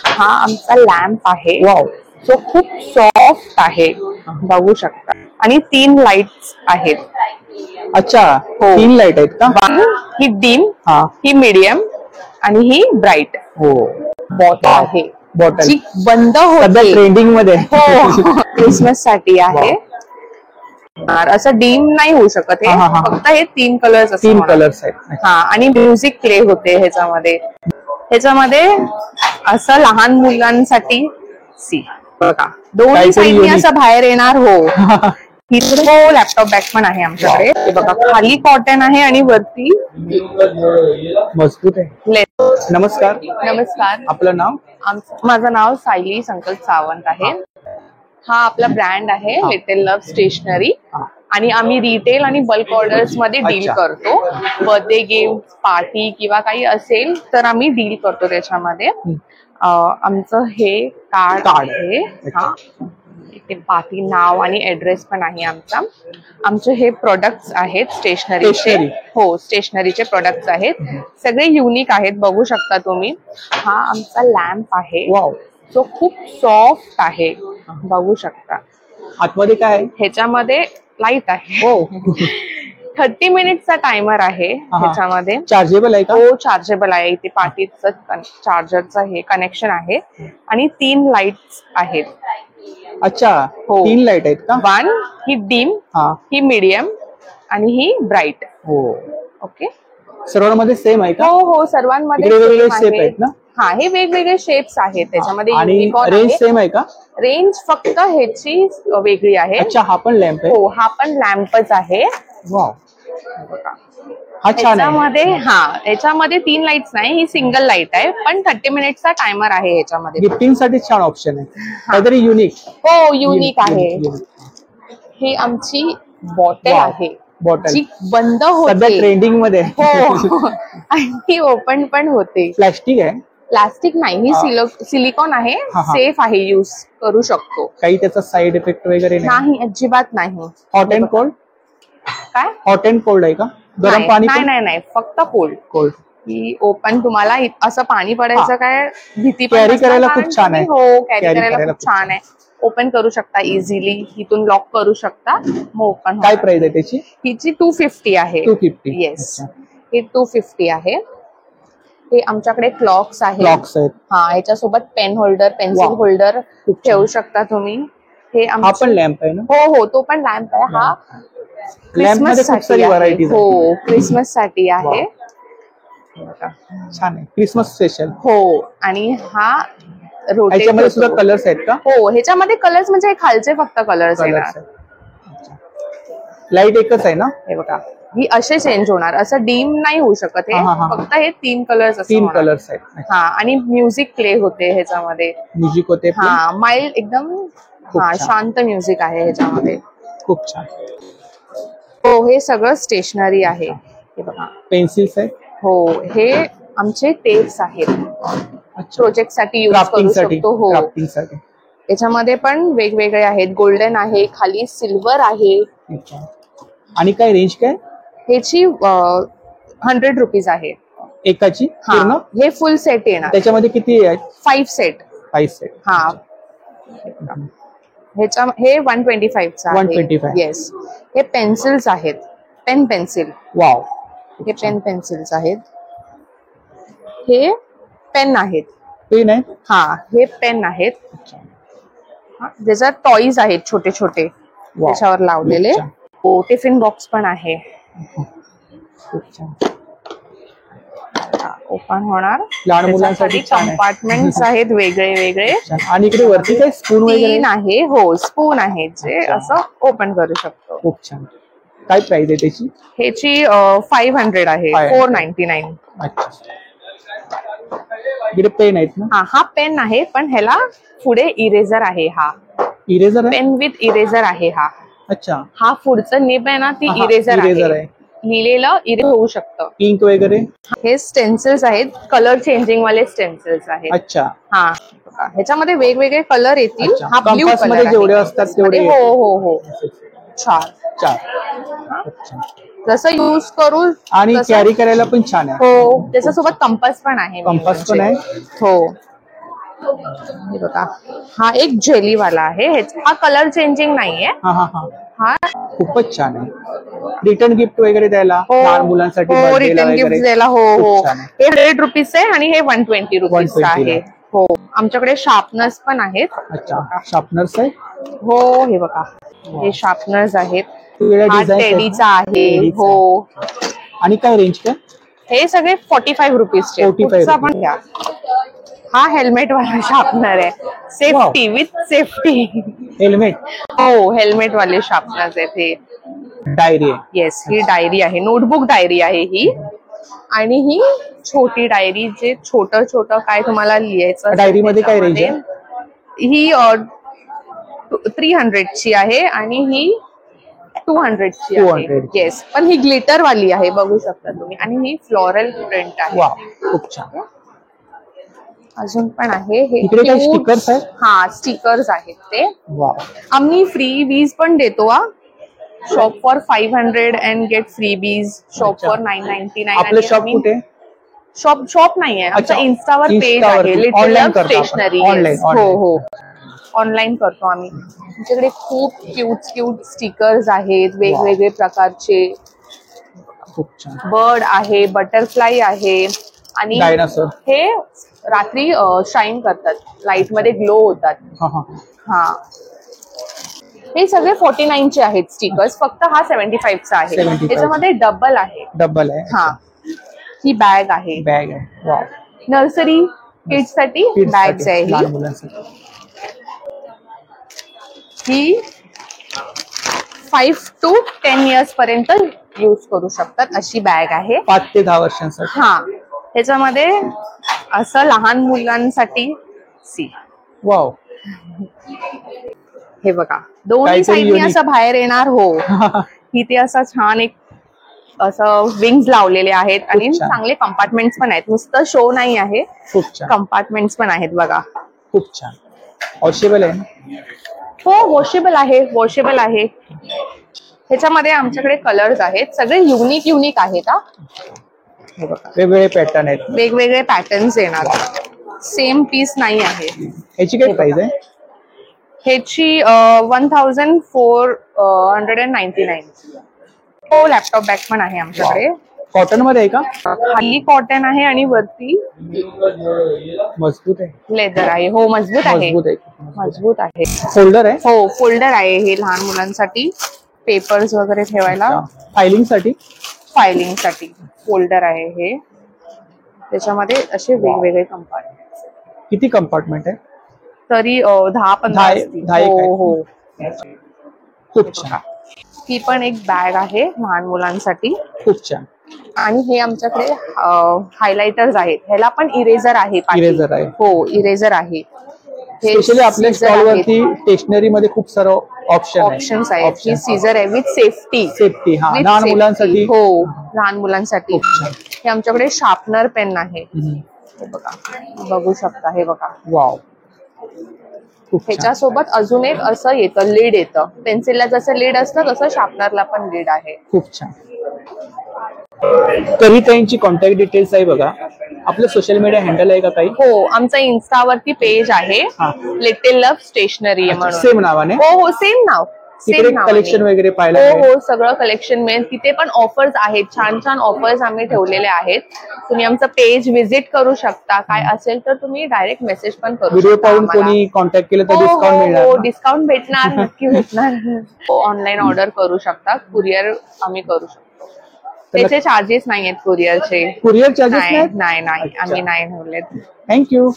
हा आमचा लॅम्प आहे वाव. जो खूप सॉफ्ट आहे, बघू शकता. आणि 3 लाईट्स आहेत. अच्छा, हो. 3 लाईट आहेत का? वन ही डिम, हा. ही मीडियम आणि ही ब्राईट. हो. बॉटल आहे बॉटल जी बंद सध्या होते. ट्रेंडिंग मध्ये. हो, क्रिसमस साठी आहे. असं डीम नाही होऊ शकत हे, फक्त हे 3 कलर्स असतात. 3 कलर्स आहेत. हा, आणि म्युझिक प्ले होते ह्याच्यामध्ये. असं लहान मुलांसाठी बघा 2 साईडनी असं बाहेर येणार. हो. हो, लॅपटॉप बॅग पण आहे आमच्याकडे. हे बघा, खाली कॉटन आहे आणि वरती मजबूत आहे. नमस्कार. नमस्कार. आपलं नाव? माझं नाव सायली संकल्प सावंत आहे. हा आपला ब्रँड आहे लिटिल लव्ह स्टेशनरी. आणि आम्ही रिटेल आणि बल्क ऑर्डर्स मध्ये डील करतो. बर्थडे गिफ्ट, पार्टी किंवा काही असेल तर आम्ही डील करतो त्याच्यामध्ये. आमचं हे कार्ड आहे. हा, इथे पार्टी नाव आणि ऍड्रेस पण आहे आमचा. आमचे हे प्रोडक्ट्स आहेत स्टेशनरीचे. हो, स्टेशनरीचे प्रोडक्ट्स आहेत. सगळे युनिक आहेत, बघू शकता तुम्ही. हा आमचा लॅम्प आहे जो खूप सॉफ्ट आहे, बघू शकता. आतमध्ये काय आहे? ह्याच्यामध्ये लाईट आहे. हो. 30 मिनिटचा टायमर आहे ह्याच्यामध्ये. चार्जेबल आहे का? हो, चार्जेबल आहे. इथे पार्टीचं चार्जरचं हे कनेक्शन आहे. आणि 3 लाईट्स आहेत. अच्छा, हो. 3 लाईट आहेत का? वन ही डिम, ही मीडियम आणि ही ब्राईट. हो. ओके. सर्वांमध्ये सेम आहे का? हो हो, सर्वांमध्ये वेगवेगळे शेप आहेत ना? हा, हे वेगवेगळे शेप्स आहेत त्याच्यामध्ये. आणि रेंज सेम आहे का? रेंज फक्त ह्याची वेगळी आहे. अच्छा, हा पण लॅम्प आहे? हो, हा पण लॅम्पच आहे. वाव, हा छान आहे. याच्यामध्ये 3 लाईट्स नाही, ही सिंगल लाईट आहे. पण 30 मिनिटचा टायमर आहे याच्यामध्ये. गिफ्टिंग साठी छान ऑप्शन आहे, काहीतरी युनिक. हो, युनिक आहे. ही आमची बॉटल आहे जी बंद होते, सध्या ट्रेंडिंग मध्ये. हो. आणि ओपन पण होते. प्लास्टिक आहे? प्लास्टिक नाही, ही सिलिकॉन आहे. सेफ आहे, यूज करू शकतो. काही त्याचा साइड इफेक्ट वगैरे नाही, अजिबात नाही. Hot and cold? काय हॉट अँड कोल्ड आहे का? गरम पाणी? नाही, फक्त कोल्ड. ही ओपन, तुम्हाला असं पाणी पडायचं काय भीती पण कॅरी करायला खूप छान आहे. हो, कॅरी करायला खूप छान आहे. ओपन करू शकता इझिली, इथून लॉक करू शकता, मग ओपन. काय प्राइस आहे त्याची? हिची 250 आहे. 250? येस, हे 250 आहे. हे आमच्याकडे क्लॉक्स आहेत. हा, ह्याच्यासोबत पेन होल्डर, पेन्सिल होल्डर ठेवू शकता तुम्ही. हे हा पण लॅम्प आहे ना? हो, तो पण लॅम्प आहे. हा क्रिसमस साठी आहे. हो, क्रिसमस साठी आहे. छान आहे, क्रिसमस स्पेशल. हो, आणि हा ह्याच्यामध्ये सुद्धा कलर्स आहेत का? हो, ह्याच्यामध्ये कलर्स म्हणजे खालचे फक्त कलर्स आहेत. लाईट एकच आहे ना? हे बघा, ही असे चेंज होणार, असं डीम नाही होऊ शकत हे, फक्त हे 3 कलर्स असतात. 3 कलर्स आहेत. हा, आणि म्युझिक प्ले होते ह्याच्यामध्ये. म्युझिक होते? हा, माइल्ड एकदम. हा, शांत म्युझिक आहे ह्याच्यामध्ये. खूप छान. हो, हे सगळं स्टेशनरी आहे. हे बघा, पेन्सिल्स आहेत. हो, हे आमचे टेप्स आहेत. प्रोजेक्ट साठी यूज करू शकतो. हो, याच्यामध्ये पण वेगवेगळे आहेत. गोल्डन आहे, खाली सिल्वर आहे. आणि काय रेंज काय? ह्याची 100 रुपीज आहे एकाची. हे फुल सेट येणार. त्याच्यामध्ये किती आहेत? 5 सेट. 5 सेट. हा, हे 125 आहे. 125. येस. हे पेन्सिल्स आहेत, पेन पेन्सिल. वाव, हे पेन पेन्सिल्स आहेत. हे पेन आहेत. पेन आहे? हा, हे पेन आहेत. ज्याच्यात टॉईज आहेत छोटे छोटे त्याच्यावर लावलेले. हो, टिफिन बॉक्स पण आहे. ओपन होणार. लहान मुलांसाठी कंपार्टमेंट्स आहेत वेगळे वेगळे. आणि इकडे वरती काय स्पून वगैरे आहे? हो, स्पून आहेत जे असं ओपन करू शकतो. खूप छान. काय प्राइस आहे त्याची? ह्याची 500 आहे. 499. अच्छा. इकडे पेन आहेत ना? हा पेन आहे, पण ह्याला पुढे इरेझर आहे. हा इरेझर पेन विथ इरेझर आहे. हा, अच्छा. हा पुढचं निब आहे ना, ती इरेझर आहे. लिहिलेलं इरेज होऊ शकतं. इंक वगैरे. हे स्टेन्सिल्स आहेत, कलर चेंजिंग वाले स्टेन्सिल्स आहेत. अच्छा. हा, ह्याच्यामध्ये वेगवेगळे कलर येतील. हा ब्ल्यू कलर जेवढे असतात तेवढे. हो हो हो, 4. जसं यूज करू. आणि कॅरी करायला पण छान आहे. हो, त्याच्यासोबत कंपास पण आहे. कंपास पण आहे. हो, हे बघा, हा एक जेली वाला आहे. हा कलर चेंजिंग नाहीये. हा हा हा हा खूपच छान आहे. रिटर्न गिफ्ट वगैरे द्यायला लहान मुलांसाठी हो, birthday ला रिटर्न गिफ्ट वगैरे. द्यायला. हो खूप हो, छान आहे. हे 100 रुपीज आहे आणि हे 120 रुपीज 120 आहे. हो, आमच्याकडे शार्पनर्स पण आहेत. अच्छा, शार्पनर्स आहे. हो, हे बघा, हे शार्पनर्स आहेत. वेगवेगळ्या हा डिझाईन्स आहेत टेडीचा ना? आहे. टेडीचा हो, आहे. आणि काय रेंज काय? हे सगळे 45 रुपीजचे. 45 पुढचा पण घ्या. हा हेल्मेट वाला शार्पनर आहे. Safety with safety. हेल्मेट. हो, हेल्मेट वाले शार्पनर्स आहेत हे. डायरी आहे. येस, ही डायरी आहे. नोटबुक डायरी आहे ही. आणि ही छोटी डायरी, जे छोटं छोटं काय तुम्हाला लिहायचं असेल डायरी मध्ये काय रेंज त्याच्यामध्ये. आहे? ही 300 ची आहे आणि ही 200 ची आहे. 200. येस, पण ही ग्लिटर वाली आहे, बघू शकता तुम्ही. आणि ही फ्लोरल प्रिंट आहे. वा, खूप छान. अजून पण आहे हे. इकडे काही स्टिकर्स आहेत? हा, स्टिकर्स आहेत ते. वा, आम्ही फ्री बीज पण देतो. Shop for 500 and get freebies. Shop for 999. आपलं शॉप कुठे? शॉप नाहीये, आमच्या इन्स्टावर पेज आहे, लिटिल लव्ह स्टेशनरी. हो हो, ऑनलाईन करतो आम्ही. आमच्याकडे खूप क्यूट स्टिकर्स आहेत, वेगवेगळे प्रकारचे. खूप छान. बर्ड आहे, बटरफ्लाय आहे आणि डायनासोर. हे रात्री शाईन करतात, लाईट मध्ये ग्लो होतात. हा, हे सगळे 49 चे आहेत स्टिकर्स. फक्त हा 75 चा आहे. 75. त्याच्यामध्ये डबल आहे. डबल आहे. हा, ही बॅग आहे. बॅग आहे. वा, नर्सरी किड्स साठी बॅग्स आहे लहान ही. मुलांसाठी. ही 5 to 10 इयर्स पर्यंत यूज करू शकतात अशी बॅग आहे. 5 ते 10 वर्षांसाठी. हा, त्याच्यामध्ये असं लहान मुलांसाठी वाव. हे बघा, दोन्ही साईडनी असं बाहेर येणार. हो, इथे असं छान एक असं विंग्स लावलेले आहेत आणि चांगले कंपार्टमेंट्स पण आहेत. नुसतं शो नाही आहे, खूप छान. कंपार्टमेंट्स पण आहेत बघा. खूप छान. वॉशेबल आहे ना? हो, वॉशेबल आहे. वॉशेबल आहे. ह्याच्यामध्ये आमच्याकडे कलर्स आहेत, सगळे युनिक आहेत. हे बघा, वेगवेगळे पॅटर्न आहेत. वेगवेगळे पॅटर्न्स येणार, सेम पीस नाही आहे. ह्याची काय प्राइस आहे? ह्याची 1499. हो, लॅपटॉप बॅग पण आहे आमच्याकडे. कॉटन मध्ये आहे का? खाली कॉटन आहे आणि वरती मजबूत आहे. लेदर आहे. हो, मजबूत आहे. मजबूत आहे. फोल्डर आहे. हो, फोल्डर आहे हे लहान मुलांसाठी, पेपर्स वगैरे ठेवायला. फायलिंग साठी फोल्डर आहे हे. त्याच्यामध्ये असे वेगवेगळे कंपार्टमेंट. किती कंपार्टमेंट आहे? तरी 10-15. हो हो, खूप छान. ही पण एक बॅग आहे लहान मुलांसाठी. खूप छान. आणि हे आमच्याकडे हायलायटर्स आहेत. ह्याला पण इरेजर आहे. इरेजर आहे. हो, इरेजर आहे. स्पेशली आपल्या स्टॉल वरती स्टेशनरी मध्ये खूप सारं ऑप्शन्स आहेत. ही सीझर आहे विथ सेफ्टी. हा, लहान मुलांसाठी. हो, लहान मुलांसाठी. हे आमच्याकडे शार्पनर पेन आहे. हे बघा, बघू शकता. हे बघा, वाव. ह्याच्यासोबत अजून एक असं येतं, लीड येतं. पेन्सिलला जसं लीड असतं तसं शार्पनरला पण लीड आहे. खूप छान. तरी त्यांची कॉन्टॅक्ट डिटेल्स आहे बघा. आपलं सोशल मीडिया हँडल आहे का काही? हो, आमचं इन्स्टावरती पेज आहे, लिटिल लव्ह स्टेशनरी म्हणून. सेम नावाने? हो, सेम नाव. कलेक्शन वगैरे पाहिलं? हो, सगळं कलेक्शन मिळेल तिथे. पण ऑफर्स आहेत, छान ऑफर्स आम्ही ठेवलेले आहेत. तुम्ही आमचं पेज व्हिजिट करू शकता. काय असेल तर तुम्ही डायरेक्ट मेसेज पण करू शकता. व्हिडिओ पाहून कोणी कॉन्टॅक्ट केलं तर डिस्काउंट मिळणार? हो, डिस्काउंट भेटणार, नक्की भेटणार. ऑनलाईन ऑर्डर करू शकता, कुरिअर आम्ही करू शकतो. त्याचे चार्जेस नाही आहेत कुरिअरचे. कुरिअर चार्जेस नाही, आम्ही नाही ठेवलेत. थँक्यू.